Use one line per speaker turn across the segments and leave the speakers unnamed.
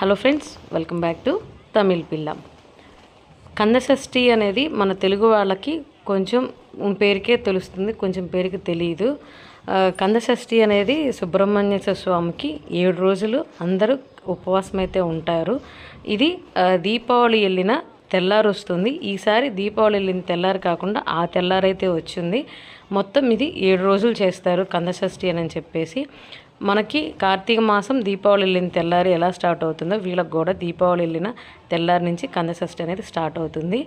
Hello friends, welcome back to Tamil పిల్ల. కందషష్ఠి అనేది మన తెలుగు వాళ్ళకి కొంచెం పేరుకే తెలుస్తుంది, కొంచెం పేరుకి తెలియదు. కందషష్ఠి అనేది సుబ్రహ్మణ్యేశ్వర స్వామికి 7 రోజులు అందరూ ఉపవాసం అయితే ఉంటారు. ఇది దీపావళి వెళ్ళిన తెల్లారు వస్తుంది. ఈసారి దీపావళి వెళ్ళిన తెల్లారు కాకుండా ఆ తెల్లారైతే వచ్చింది. మొత్తం ఇది 7 రోజులు చేస్తారు కందషష్ఠి అని చెప్పేసి. మనకి కార్తీక మాసం దీపావళి వెళ్ళిన తెల్లారి ఎలా స్టార్ట్ అవుతుందో వీళ్ళకి కూడా దీపావళి వెళ్ళిన తెల్లారి నుంచి కందషష్ఠి అనేది స్టార్ట్ అవుతుంది.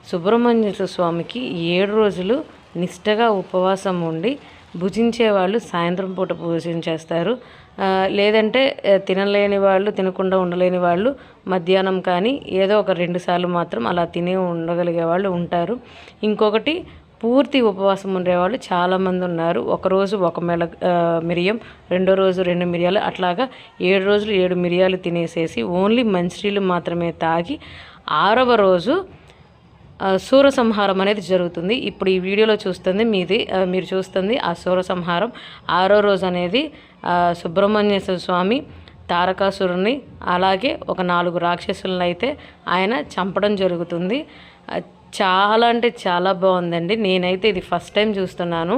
సుబ్రహ్మణ్యేశ్వర స్వామికి 7 రోజులు నిష్టగా ఉపవాసం ఉండి భుజించే వాళ్ళు సాయంత్రం పూట భోజనం చేస్తారు. లేదంటే తినలేని వాళ్ళు, తినకుండా ఉండలేని వాళ్ళు మధ్యాహ్నం కానీ ఏదో ఒక 2 సార్లు మాత్రం అలా తిని ఉండగలిగే వాళ్ళు ఉంటారు. ఇంకొకటి, పూర్తి ఉపవాసం ఉండేవాళ్ళు చాలామంది ఉన్నారు. ఒకరోజు ఒక మిరియం, రెండో రోజు 2 మిరియాలు, అట్లాగా 7 రోజులు 7 మిరియాలు తినేసేసి ఓన్లీ మంచినీళ్ళు మాత్రమే తాగి 6వ రోజు సూరసంహారం అనేది జరుగుతుంది. ఇప్పుడు ఈ వీడియోలో చూస్తుంది మీరు చూస్తుంది ఆ సూరసంహారం. 6వ రోజు అనేది సుబ్రహ్మణ్యేశ్వర స్వామి తారకాసురుని అలాగే ఒక 4 రాక్షసులను అయితే ఆయన చంపడం జరుగుతుంది. చాలా అంటే చాలా బాగుందండి. నేనైతే ఇది ఫస్ట్ టైం చూస్తున్నాను.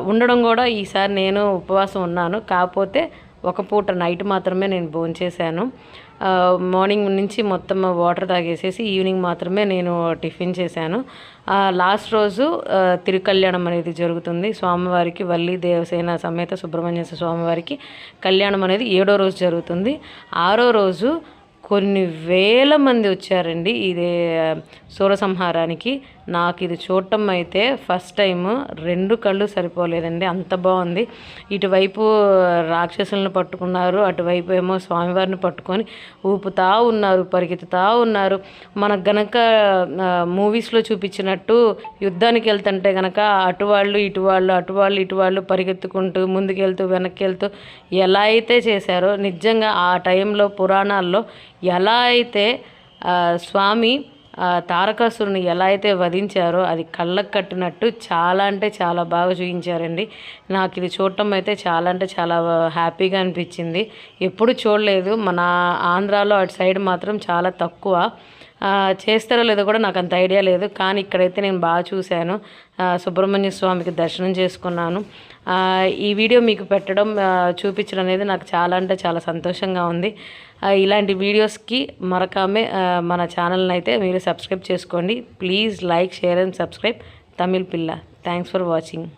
ఉండడం కూడా ఈసారి నేను ఉపవాసం ఉన్నాను. కాకపోతే ఒక పూట నైట్ మాత్రమే నేను భోంచేశాను. మార్నింగ్ నుంచి మొత్తం వాటర్ తాగేసేసి ఈవినింగ్ మాత్రమే నేను టిఫిన్ చేశాను. లాస్ట్ రోజు తిరుకళ్యాణం అనేది జరుగుతుంది. స్వామివారికి వల్లి దేవసేన సమేత సుబ్రహ్మణ్యేశ్వర స్వామివారికి కళ్యాణం అనేది 7వ రోజు జరుగుతుంది. 6వ రోజు కొన్ని వేల మంది వచ్చారండి ఇదే సూరసంహారానికి. నాకు ఇది చూడటం అయితే ఫస్ట్ టైం 2 కళ్ళు సరిపోలేదండి, అంత బాగుంది. ఇటువైపు రాక్షసులను పట్టుకున్నారు, అటువైపు ఏమో స్వామివారిని పట్టుకొని ఊపుతా ఉన్నారు, పరిగెత్తుతూ ఉన్నారు. మనకు గనక మూవీస్లో చూపించినట్టు యుద్ధానికి వెళ్తుంటే గనక అటు వాళ్ళు ఇటు వాళ్ళు పరిగెత్తుకుంటూ ముందుకెళ్తూ వెనక్కి వెళ్తూ ఎలా అయితే చేశారో, నిజంగా ఆ టైంలో పురాణాల్లో ఎలా అయితే స్వామి తారకాసురుని ఎలా అయితే వధించారో అది కళ్ళకు కట్టినట్టు చాలా అంటే చాలా బాగా చూపించారండి. నాకు ఇది చూడటం అయితే చాలా అంటే చాలా హ్యాపీగా అనిపించింది. ఎప్పుడు చూడలేదు. మన ఆంధ్రాలో అటు సైడ్ మాత్రం చాలా తక్కువ చేస్తారో లేదో కూడా నాకు అంత ఐడియా లేదు. కానీ ఇక్కడైతే నేను బాగా చూశాను. సుబ్రహ్మణ్య స్వామికి దర్శనం చేసుకున్నాను. ఈ వీడియో మీకు పెట్టడం చూపించడం అనేది నాకు చాలా అంటే చాలా సంతోషంగా ఉంది. ఇలాంటి వీడియోస్కి మరొకమే మన ఛానల్ని అయితే మీరు సబ్స్క్రైబ్ చేసుకోండి. Please like, share and subscribe Tamil పిల్ల. Thanks for watching.